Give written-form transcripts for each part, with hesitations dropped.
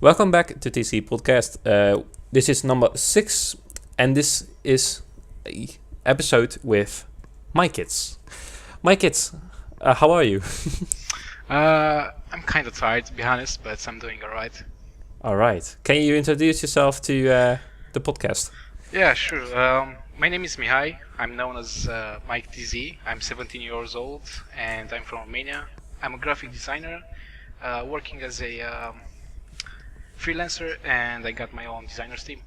Welcome back to TC Podcast. This is number 6, and this is a episode with Miketz. Miketz, how are you? I'm kind of tired, to be honest, but I'm doing alright. All right. Can you introduce yourself to the podcast? Yeah, sure. My name is Mihai. I'm known as Mike TZ. I'm 17 years old, and I'm from Romania. I'm a graphic designer, working as a freelancer, and I got my own designer's team.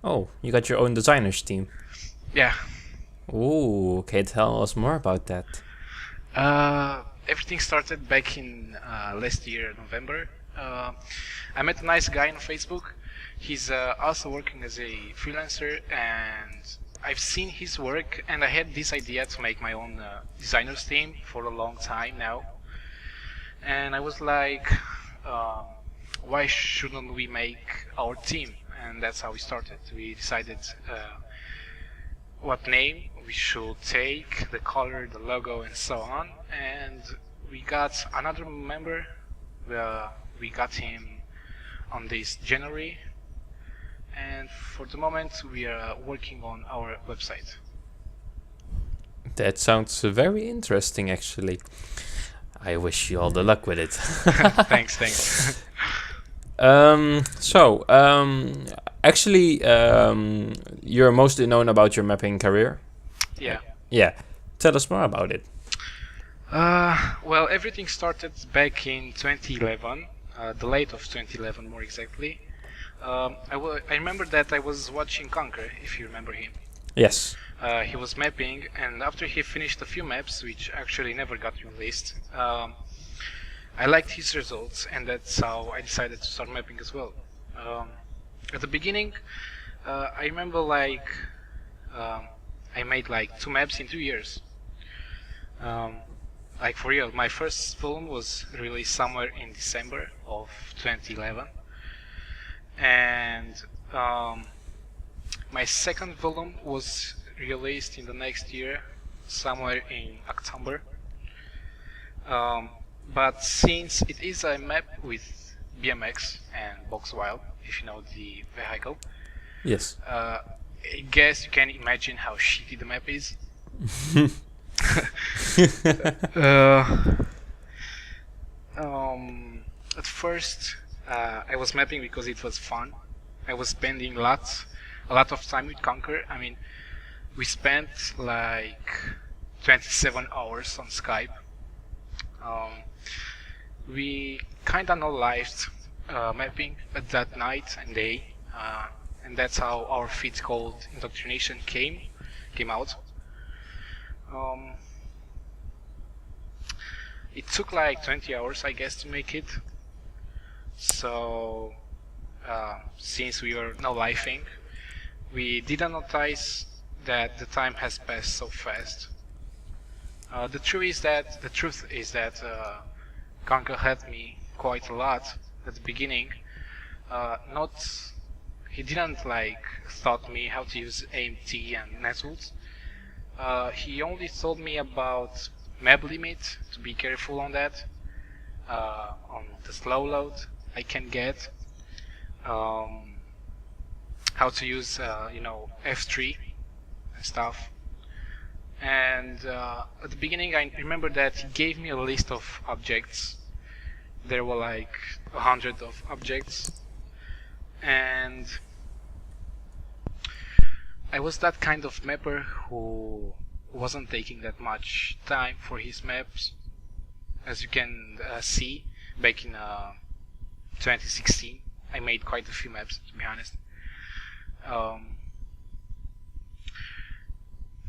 Oh, you got your own designers team. Yeah. Ooh, okay, tell us more about that. Everything started back in last year, November. I met a nice guy on Facebook. He's also working as a freelancer, and I've seen his work, and I had this idea to make my own designer's team for a long time now. And I was like, why shouldn't we make our team? And that's how we started. We decided what name we should take, the color, the logo, and so on. And we got another member. We got him on this January. And for the moment, we are working on our website. That sounds very interesting, actually. I wish you all the luck with it. Thanks. Actually, you're mostly known about your mapping career. Yeah. Yeah. Tell us more about it. Well, everything started back in 2011, the late of 2011 more exactly. I remember that I was watching Conquer, if you remember him. Yes. He was mapping, and after he finished a few maps, which actually never got released, I liked his results, and that's how I decided to start mapping as well. At the beginning, I remember I made 2 maps in 2 years. For real, my first film was released somewhere in December of 2011, and my second volume was released in the next year, somewhere in October. But since it is a map with BMX and box wild, if you know the vehicle, Yes. I guess you can imagine how shitty the map is. At first, I was mapping because it was fun. I was spending a lot of time with Conquer. I mean, we spent 27 hours on Skype. We kinda no-lived mapping at that night and day, and that's how our feat called Indoctrination came out. It took 20 hours, I guess, to make it. So, since we were no-lifing, we didn't notice that the time has passed so fast. The truth is that Conker helped me quite a lot at the beginning. He didn't taught me how to use AMT and NetTools. He only told me about map limit, to be careful on that, on the slow load I can get, how to use F3 and stuff. And at the beginning, I remember that he gave me a list of objects. There were 100 of objects, and I was that kind of mapper who wasn't taking that much time for his maps. As you can see, back in 2016, I made quite a few maps, to be honest.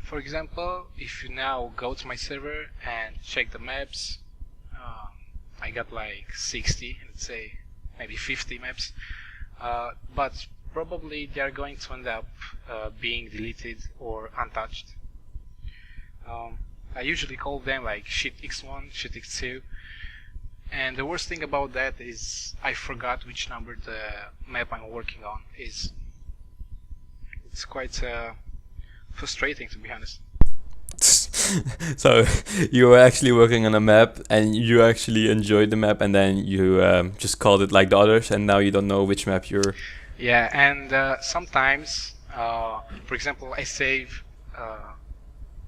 For example, if you now go to my server and check the maps, I got 60, let's say, maybe 50 maps, but probably they are going to end up being deleted or untouched. I usually call them shit x1, shit x2, and the worst thing about that is I forgot which number the map I'm working on is. It's quite frustrating, to be honest. So you were actually working on a map, and you actually enjoyed the map, and then you just called it like the others, and now you don't know which map you're. Yeah, and sometimes, for example, I save.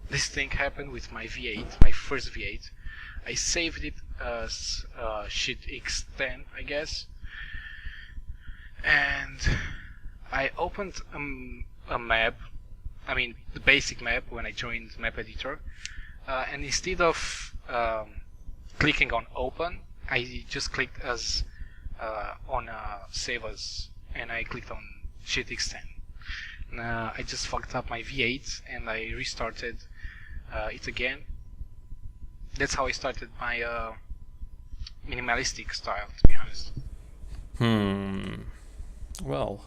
This thing happened with my V8, my first V8. I saved it as shit X10, I guess, and I opened a map. I mean, the basic map when I joined Map Editor, and instead of clicking on Open, I just clicked as on Save As, and I clicked on Shit X10. I just fucked up my V8 and I restarted it again. That's how I started my minimalistic style, to be honest. Well,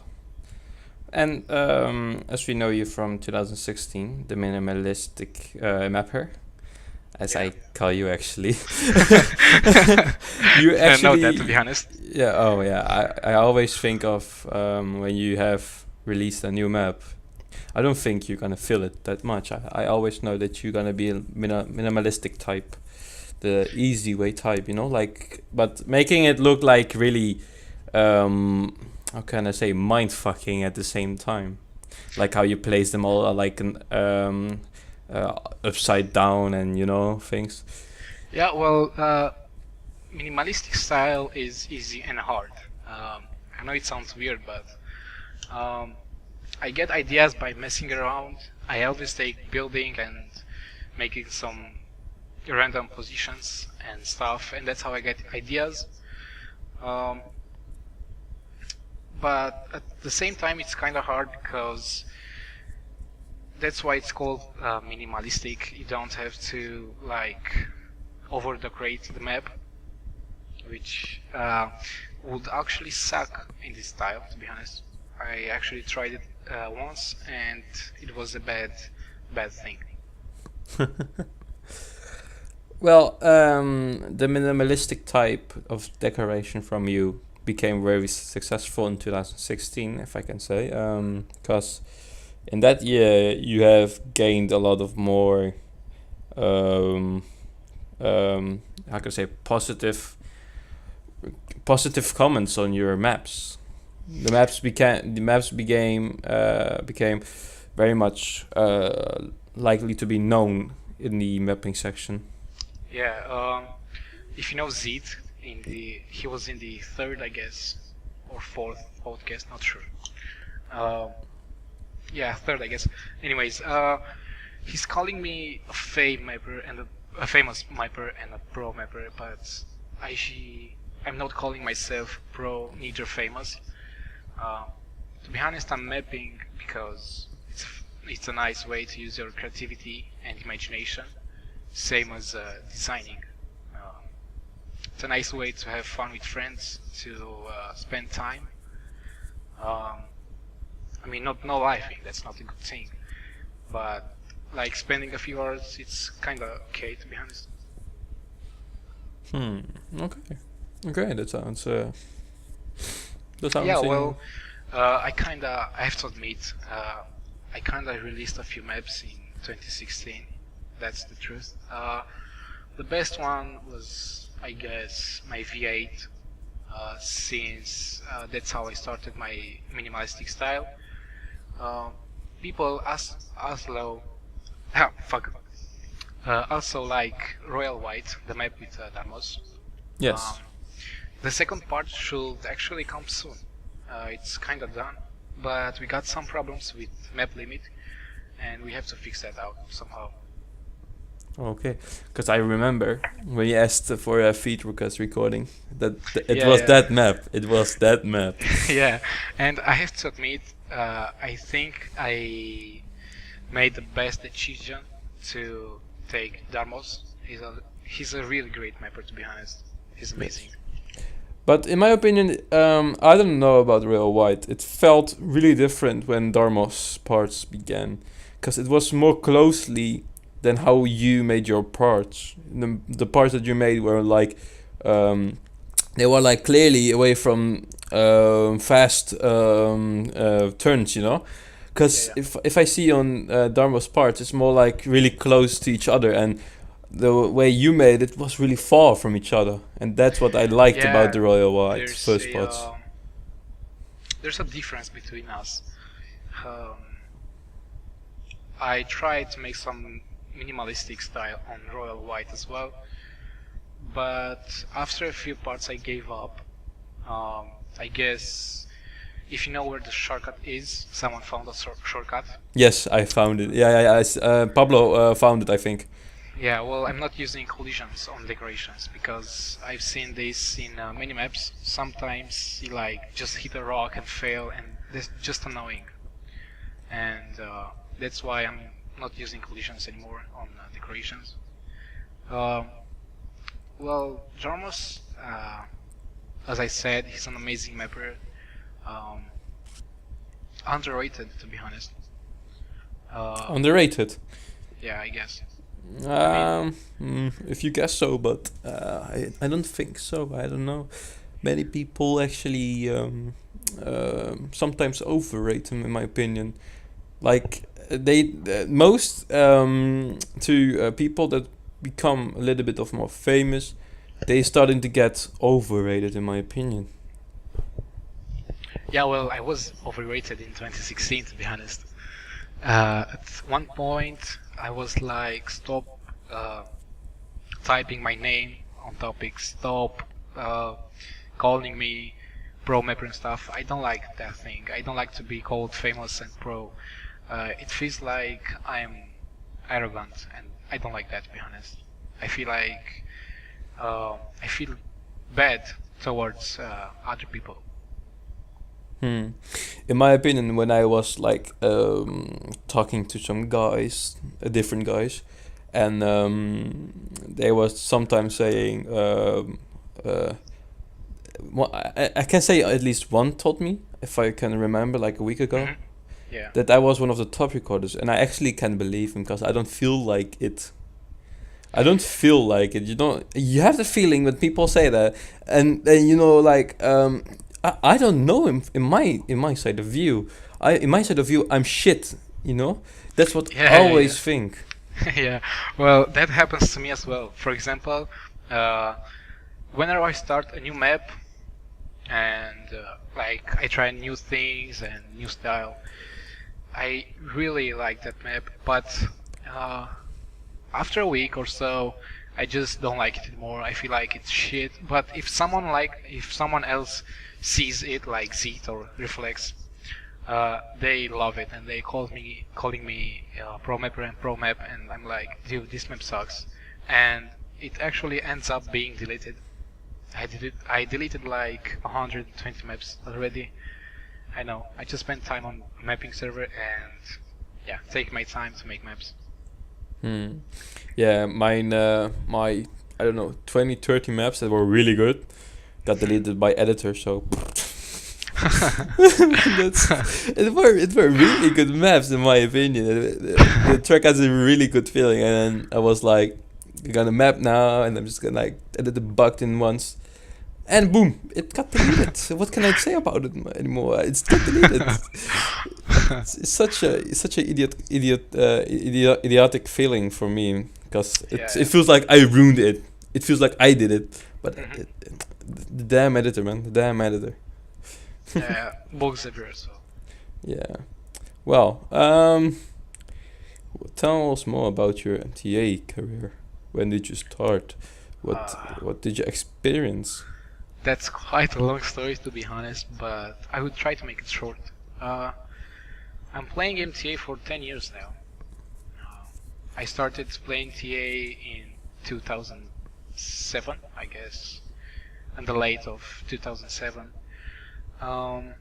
and as we know you from 2016, the minimalistic mapper, as I call you actually. You I know actually, that, to be honest. yeah. Oh, yeah. I always think of when you have released a new map. I don't think you're gonna feel it that much. I always know that you're gonna be a minimalistic type, the easy way type. Like, but making it look like really, how can I say, mind fucking at the same time, like how you place them all like an upside down and things. Yeah, well, minimalistic style is easy and hard. I know it sounds weird, but I get ideas by messing around. I always take building and making some random positions and stuff, and that's how I get ideas. But at the same time, it's kind of hard because that's why it's called minimalistic. You don't have to like over decorate the map, which would actually suck in this style, to be honest. I actually tried it once and it was a bad thing. Well, the minimalistic type of decoration from you became very successful in 2016, if I can say, because in that year you have gained a lot of more, how can I say, positive comments on your maps. The maps became very much likely to be known in the mapping section. Yeah, if you know Zed, he was in the third, I guess, or fourth podcast, not sure. Yeah, third, I guess. Anyways, he's calling me a a famous mapper and a pro mapper, but I'm not calling myself pro, neither famous. To be honest, I'm mapping because it's a nice way to use your creativity and imagination, same as designing. It's a nice way to have fun with friends, to spend time. I mean, not no laughing, that's not a good thing, but like spending a few hours, it's kind of okay, to be honest. Okay. Okay, that sounds. Yeah, well, I have to admit, I kinda released a few maps in 2016. That's the truth. The best one was, I guess, my V8, since that's how I started my minimalistic style. People also, fuck, also like Royal White, the map with Damos. Yes. The second part should actually come soon. It's kind of done, but we got some problems with map limit, and we have to fix that out somehow. Okay, because I remember when you asked for a feed request recording, it Yeah, was yeah. that map. It was that map. Yeah, and I have to admit, I think I made the best decision to take Darmos. He's a really great mapper, to be honest. He's amazing. But in my opinion, I don't know about Real White. It felt really different when Darmos parts began, because it was more closely than how you made your parts. The parts that you made were like, they were like clearly away from fast turns, Because Yeah, if I see on Dharma's parts, it's more like really close to each other, and the way you made it was really far from each other, and that's what I liked about yeah. the Royal White There's first a parts. there's a difference between us. Um, I tried to make some minimalistic style on Royal White as well, but after a few parts I gave up. I guess if you know where the shortcut is, someone found a shortcut. Yes, I found it. Yeah, Pablo found it, I think. Yeah, well, I'm not using collisions on decorations because I've seen this in minimaps. Sometimes you like just hit a rock and fail, and that's just annoying. And that's why I'm not using collisions anymore on decorations. Um, well, Jarmus, as I said, he's an amazing mapper. Um, Underrated, to be honest. Underrated. Yeah, I guess. I If you guess so, but I don't think so. I don't know. Many people actually sometimes overrate him, in my opinion. Like they most to people that become a little bit of more famous, they starting to get overrated, in my opinion. Yeah, well, I was overrated in 2016, to be honest. At one point, I was like, stop uh, typing my name on topics, stop calling me pro mapper and stuff. I don't like that thing. I don't like to be called famous and pro. It feels like I'm arrogant, and I don't like that, to be honest. I feel like I feel bad towards other people. Hmm. In my opinion, when I was like talking to some guys, different guys, and they was sometimes saying, I can say at least one told me, if I can remember, like a week ago, Mhm. Yeah. that I was one of the top recorders, and I actually can believe him because I don't feel like it. I don't feel like it. You don't. You have the feeling when people say that, and then you know, like, I don't know him in my side of view. In my side of view, I'm shit. You know, that's what I Yeah, yeah, always think. yeah. Well, that happens to me as well. For example, uh, whenever I start a new map and like I try new things and new style, I really like that map. But uh, after a week or so, I just don't like it anymore. I feel like it's shit. But if someone else sees it like Zit or Reflex, they love it and they calling me pro mapper and pro map, and I'm like, dude, this map sucks, and it actually ends up being deleted. I deleted like 120 maps already. I know. I just spent time on a mapping server and yeah, take my time to make maps. Hmm. Yeah, mine. My I don't know 20, 30 maps that were really good got deleted by editor. So that's it were really good maps in my opinion. The track has a really good feeling, and then I was like, "We're gonna map now," and I'm just gonna like edit the bug in once, and boom, it got deleted. So what can I say about it anymore? It's got deleted. It's such a idiotic feeling for me because Yeah, it yeah. feels like I ruined it. It feels like I did it, but Mhm. the damn editor, man, the damn editor. Yeah, bugs everywhere as well. Yeah. Well, tell us more about your MTA career. When did you start? Uh, What did you experience? that's quite a long story to be honest, but I would try to make it short. Uh, I'm playing MTA for 10 years now. Uh, I started playing TA in 2007, I guess, in the late of 2007. Um,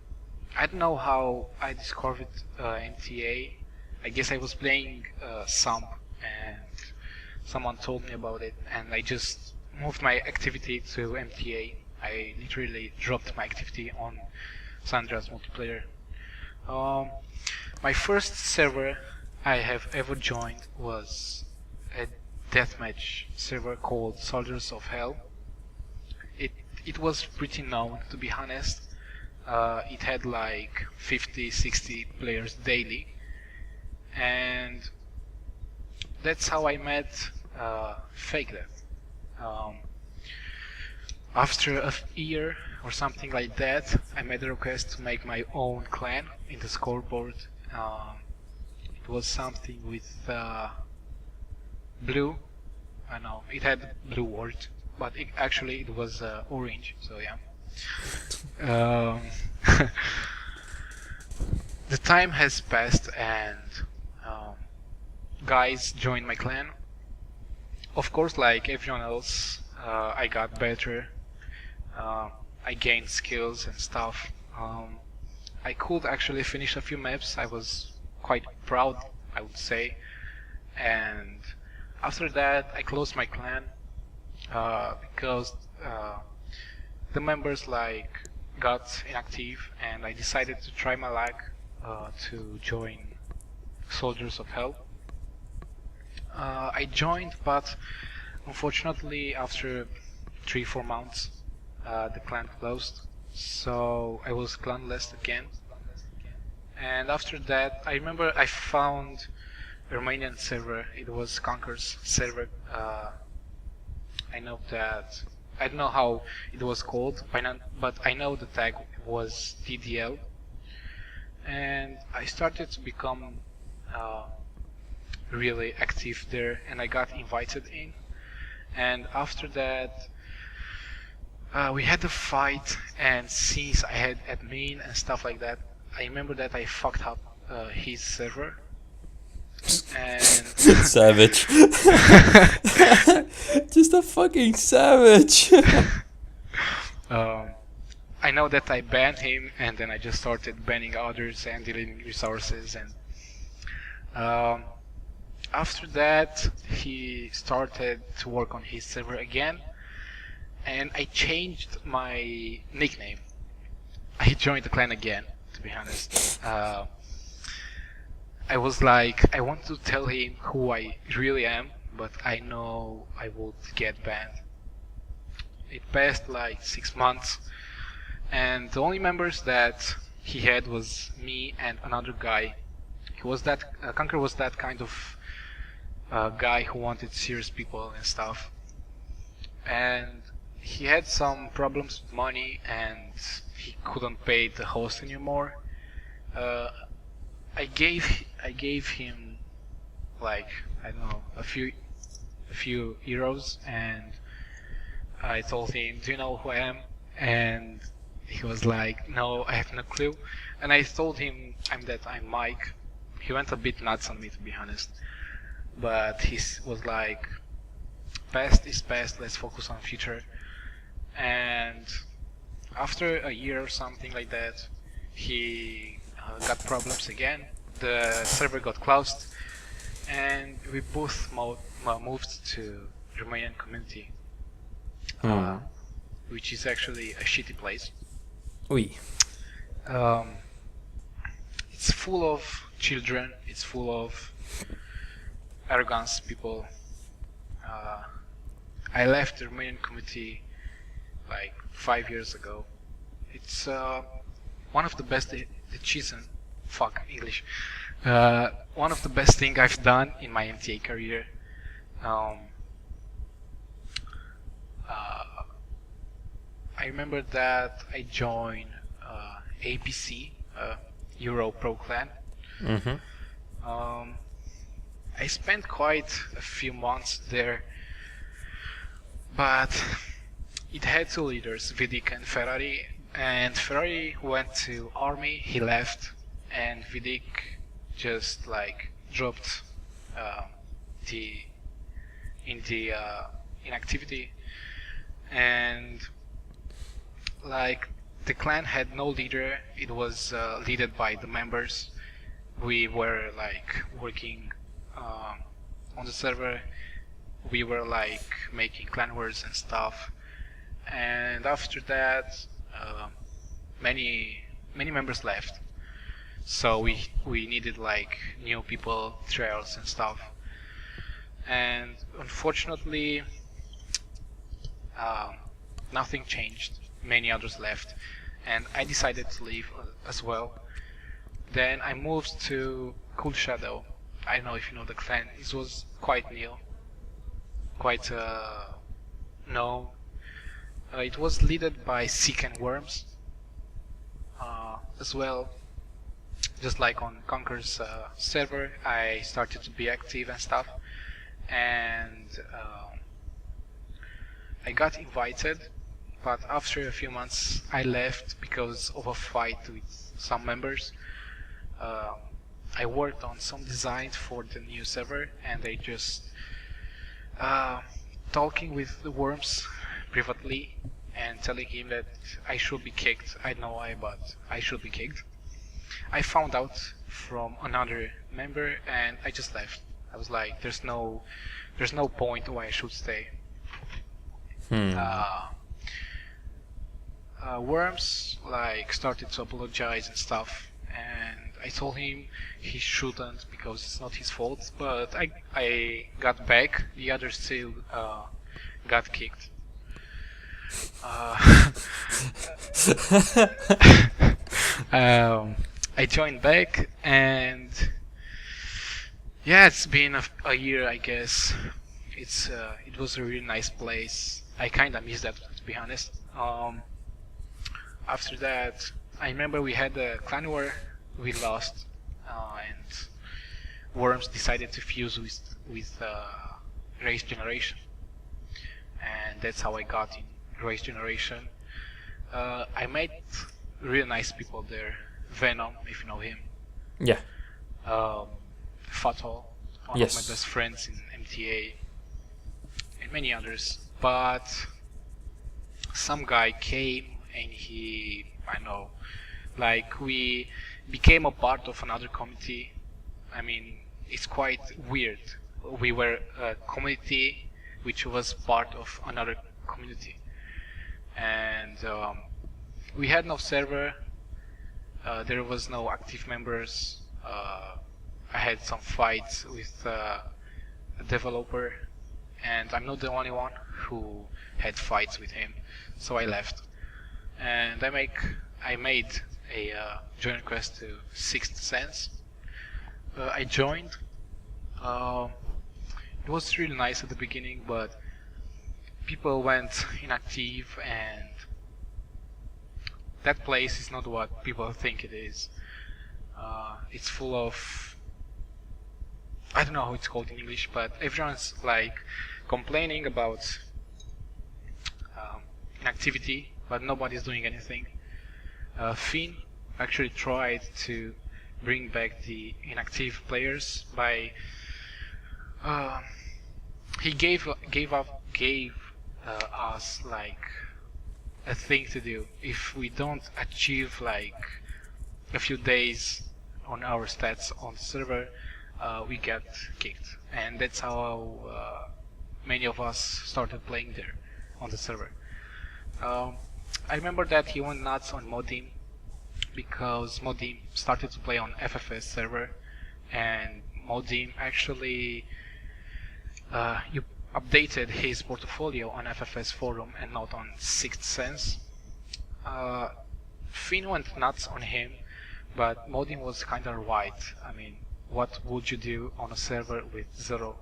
I don't know how I discovered MTA. I guess I was playing Sump and someone told me about it, and I just moved my activity to MTA. I literally dropped my activity on Sandra's multiplayer. Um, my first server I have ever joined was a deathmatch server called Soldiers of Hell. It it was pretty known, to be honest. it had like 50, 60 players daily, and that's how I met Fake Death. After a year or something like that, I made a request to make my own clan in the scoreboard. It was something with blue. I know it had blue word, but actually it was orange. So yeah. The time has passed, and guys joined my clan. Of course, like everyone else, I got better. I gained skills and stuff. I could actually finish a few maps. I was quite proud, I would say. And after that, I closed my clan because the members like got inactive, and I decided to try my luck to join Soldiers of Hell. I joined, but unfortunately, after 3-4 months, the clan closed, so I was clanless again. And after that, I remember I found a Romanian server. It was Conquer's server. I know that I don't know how it was called, but I know the tag was TDL, and I started to become really active there, and I got invited in. And after that, we had a fight, and since I had admin and stuff like that, I remember that I fucked up his server. And Savage. Just a fucking savage. I know that I banned him, and then I just started banning others and deleting resources. And after that, he started to work on his server again, and I changed my nickname. I joined the clan again, to be honest. I was like, I want to tell him who I really am, but I know I would get banned. It passed like 6 months, and the only members that he had was me and another guy. He was that Conquer was that kind of guy who wanted serious people and stuff, and he had some problems with money, and he couldn't pay the host anymore. I gave him like, I don't know, a few euros, and I told him, "Do you know who I am?" And he was like, "No, I have no clue." And I told him I'm Mike. He went a bit nuts on me, to be honest, but he was like, "Past is past. Let's focus on future." And after a year or something like that, he got problems again. The server got closed, and we both moved to Romanian community, which is actually a shitty place. Oui. It's full of children. It's full of arrogance people. I left the Romanian community like 5 years ago. It's one of the best one of the best thing I've done in my MTA career. I remember that I joined APC, Euro Pro Clan. I spent quite a few months there, but it had two leaders, Vidic and Ferrari. And Ferrari went to army, he left, and Vidic just like dropped in activity, and like the clan had no leader. It was led by the members. We were like working on the server. We were like making clan wars and stuff, and after that many members left, so we needed like new people, trials and stuff. And unfortunately nothing changed. Many others left, and I decided to leave as well. Then I moved to Cool Shadow. I don't know if you know the clan. It was quite new, quite known. It was led by Seek and Worms as well. Just like on Conquer's server, I started to be active and stuff, and I got invited, but after a few months I left because of a fight with some members. I worked on some designs for the new server, and they just talking with the Worms privately and telling him that I should be kicked. I don't know why, but I should be kicked. I found out from another member, and I just left. I was like, there's no point why I should stay. Worms like started to apologize and stuff, and I told him he shouldn't because it's not his fault. But I got back. The others still got kicked. I joined back, and yeah, it's been a year, I guess. It was a really nice place. I kinda miss that, to be honest. After that, I remember we had a clan war, we lost, and Worms decided to fuse with Race Generation, and that's how I got in Race Generation. I met really nice people there. Venom, if you know him. Yeah. Fatal, one of my best friends in MTA, and many others. But some guy came and I know, like we became a part of another community. I mean, it's quite weird. We were a community which was part of another community, and we had no server. There was no active members. I had some fights with a developer, and I'm not the only one who had fights with him, so I left. And I made a join request to Sixth Sense. I joined. It was really nice at the beginning, but people went inactive, and that place is not what people think it is. It's full of, I don't know how it's called in English, but everyone's like complaining about inactivity, but nobody's doing anything. Finn actually tried to bring back the inactive players by he gave us like a thing to do. If we don't achieve like a few days on our stats on the server, we get kicked, and that's how many of us started playing there on the server. I remember that he went nuts on Modim because Modim started to play on FFS server, and Modim actually you updated his portfolio on FFS forum and not on Sixth Sense. Finn went nuts on him, but Modim was kinda right. I mean, what would you do on a server with 0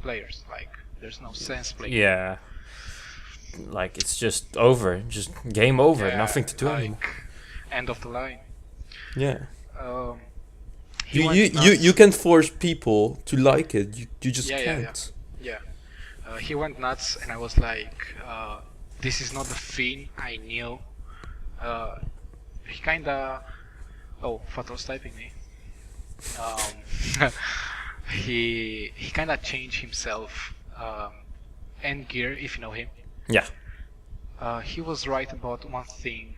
players? Like, there's no sense playing. Yeah. Like, it's just over. Just game over. Yeah, nothing to do like, anymore. End of the line. Yeah. He You can force people to like it. You just can't. Yeah. He went nuts, and I was like, this is not the Finn I knew. He kinda... Oh, Fatal's typing me. He kinda changed himself. Endgear, if you know him. Yeah. He was right about one thing.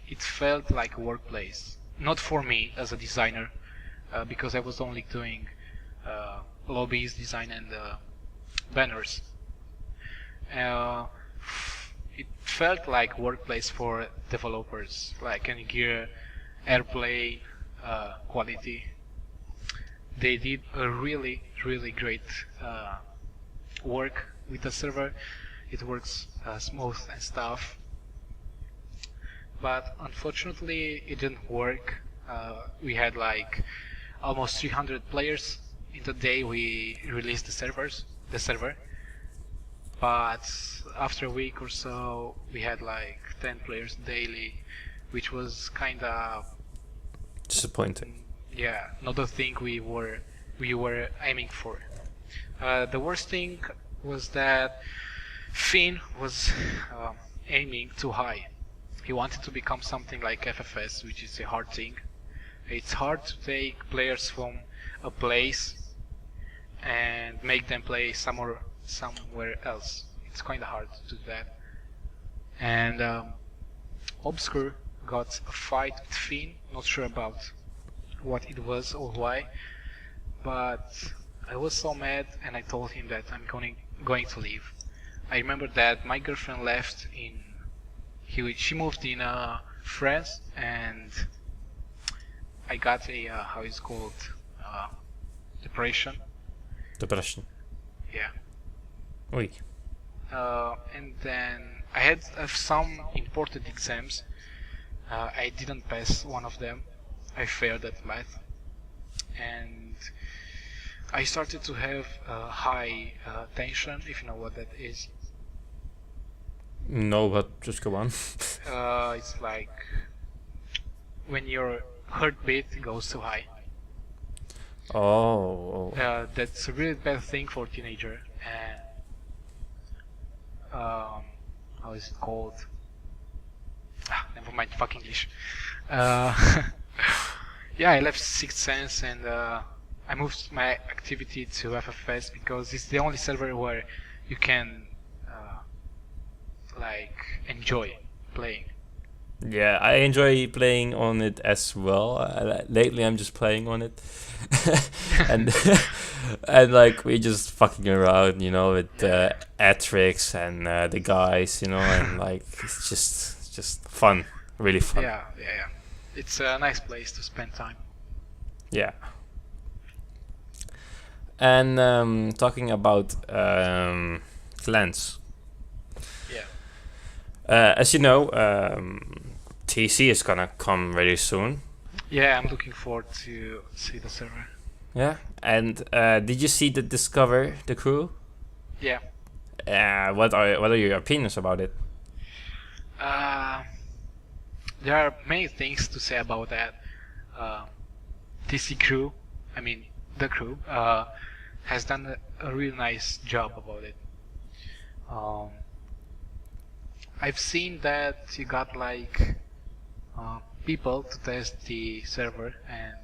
It felt like a workplace. Not for me as a designer, because I was only doing lobbies, design, and banners. It felt like workplace for developers, like Endgear, Airplay, quality. They did a really, really great work with the server. It works smooth and stuff. but unfortunately it didn't work. We had like almost 300 players in the day we released the server. But after a week or so, we had like 10 players daily, which was kind of Disappointing. yeah, not the thing we were aiming for. The worst thing was that Finn was aiming too high. He wanted to become something like FFS, which is a hard thing. It's hard to take players from a place and make them play somewhere else. It's kind of hard to do that. And Obscure got a fight with Finn. Not sure about what it was or why, but I was so mad, and I told him that I'm going to leave. I remember that my girlfriend left in she moved in France, and I got a how is it called depression. Depression. Yeah. Oui. And then I had some important exams. I didn't pass one of them. I failed at math, and I started to have high tension, if you know what that is. No, but just go on. It's like when your heartbeat goes too high. Oh. That's a really bad thing for a teenager. And how is it called? Never mind, fuck English. Yeah, I left Sixth Sense, and I moved my activity to FFS because it's the only server where you can like enjoy playing. Yeah, I enjoy playing on it as well. Lately, I'm just playing on it, and and like we just fucking around, with attrance and the guys, and like it's just fun, really fun. Yeah. It's a nice place to spend time. Yeah. And talking about clans. Yeah. As you know, TC is gonna come very soon. Yeah, I'm looking forward to see the server. Yeah. And did you see the crew? Yeah. What are your opinions about it? There are many things to say about that. TC crew, the crew, has done a really nice job about it. I've seen that you got like people to test the server, and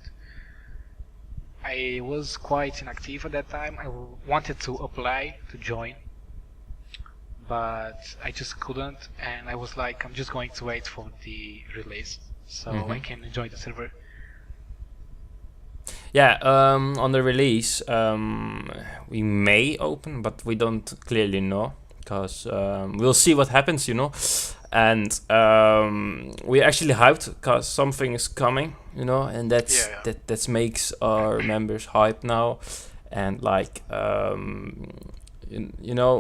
I was quite inactive at that time. I wanted to apply to join, but I just couldn't, and I was like, I'm just going to wait for the release so I can enjoy the server. Yeah, on the release, we may open, but we don't clearly know, because we'll see what happens, and we're actually hyped because something is coming, and that makes our members hyped now, and like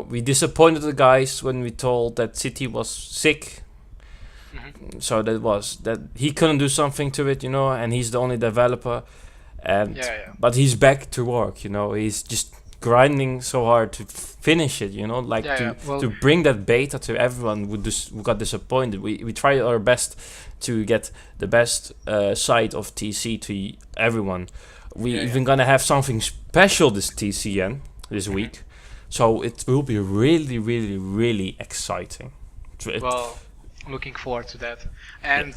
we disappointed the guys when we told that City was sick. So that he couldn't do something to it, and he's the only developer, and but he's back to work, he's just grinding so hard to finish it, to bring that beta to everyone who got disappointed. We tried our best to get the best side of TC to everyone. We even gonna have something special this TCN this week, so it will be really, really, really exciting. Well, looking forward to that. And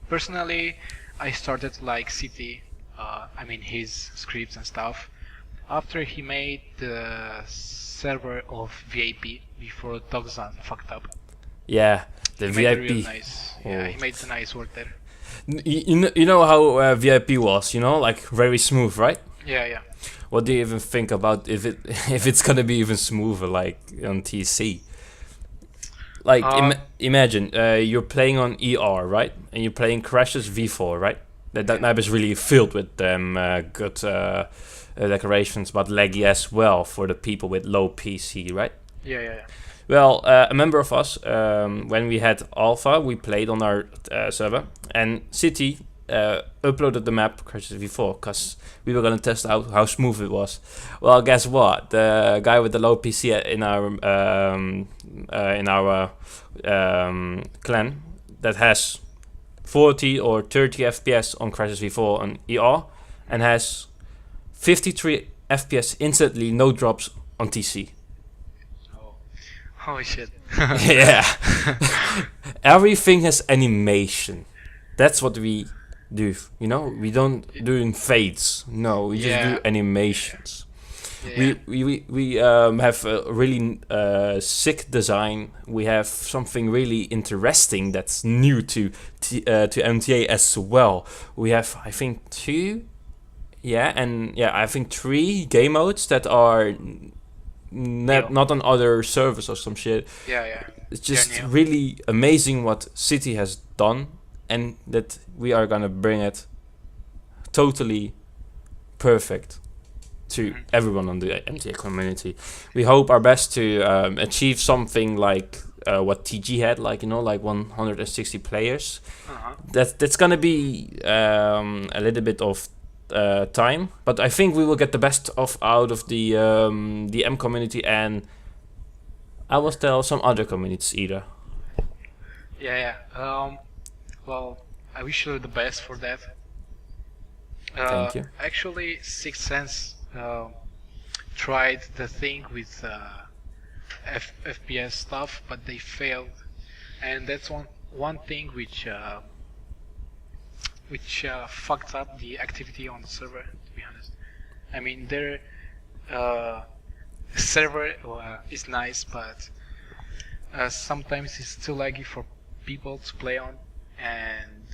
personally, I started like City, his scripts and stuff, after he made the server of VIP before Dogzan fucked up. Yeah, the he VIP. Made really nice. Yeah, he made the nice work there. You know how VIP was, like very smooth, right? Yeah. What do you even think about if it's gonna be even smoother like on TC? Like imagine you're playing on ER, right? And you're playing Crash's V4, right? That map is really filled with good decorations, but laggy as well for the people with low PC, right? Yeah. Well, a member of us, when we had alpha, we played on our server, and City uploaded the map Crisis V4 because we were gonna test out how smooth it was. Well, guess what? The guy with the low PC in our clan that has 40 or 30 FPS on Crisis V4 on ER and has 53 FPS instantly, no drops on TC. Oh, holy shit. Yeah. Everything has animation. That's what we do. You know, we don't do in fades. No, we just do animations. Yeah. We have a really sick design. We have something really interesting that's new to MTA as well. We have, I think, I think 3 game modes that are not on other servers or some shit. Yeah. It's just really amazing what City has done, and that we are gonna bring it totally perfect to everyone on the MTA community. We hope our best to achieve something like what TG had, like 160 players. That's gonna be a little bit of time, but I think we will get the best out of the M community, and I will tell some other communities either. Yeah. Well, I wish you the best for that. Thank you. Actually, Sixth Sense tried the thing with FPS stuff, but they failed, and that's one thing which fucked up the activity on the server. To be honest, I mean their server is nice, but sometimes it's too laggy for people to play on, and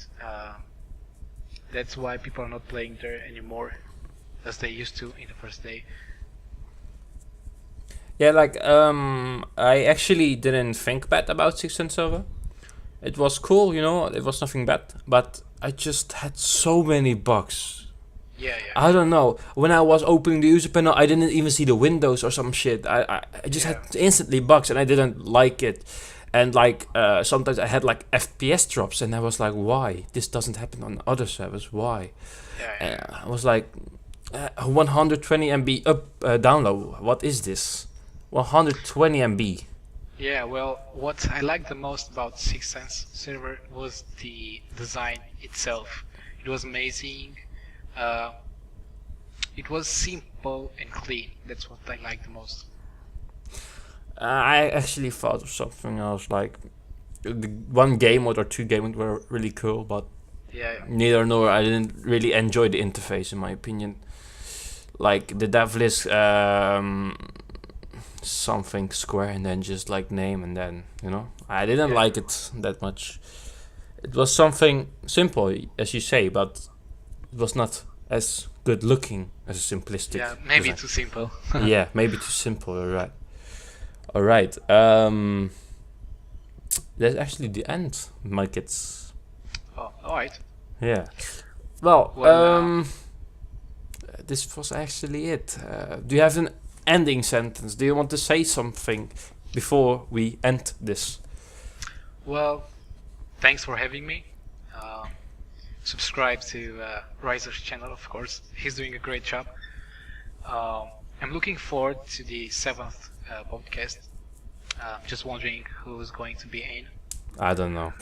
that's why people are not playing there anymore as they used to in the first day. Yeah, I actually didn't think bad about Six and server. It was cool, it was nothing bad, but I just had so many bugs. Yeah. I don't know. When I was opening the user panel, I didn't even see the windows or some shit. I just had instantly bugs, and I didn't like it. And sometimes I had FPS drops, and I was like, why? This doesn't happen on other servers. Why? Yeah. I was like, 120 MB download. What is this? 120 MB. Yeah, well, what I liked the most about Sixth Sense server was the design itself. It was amazing. It was simple and clean. That's what I liked the most. I actually thought of something else, like the one game mode or 2 game mode were really cool, but neither nor I didn't really enjoy the interface, in my opinion. Like the devil is something square and then just name, and then I didn't like it that much. It was something simple, as you say, but it was not as good looking as a simplistic. Yeah, maybe design. too simple. Yeah, maybe too simple. All right. That's actually the end, Miketz. Oh, all right. Yeah. Well, this was actually it. Do you have an ending sentence? Do you want to say something before we end this? Well, thanks for having me. Subscribe to Riser's channel, of course. He's doing a great job. I'm looking forward to the 7th podcast. Just wondering who's going to be in. I don't know.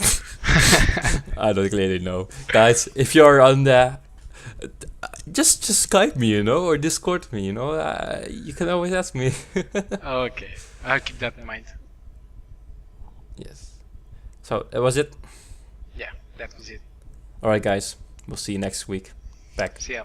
I don't clearly know. Guys, if you're on there, just Skype me, or Discord me, you can always ask me. Okay, I'll keep that in mind. Yes. So, that was it? Yeah, that was it. Alright guys, we'll see you next week. Back. See ya.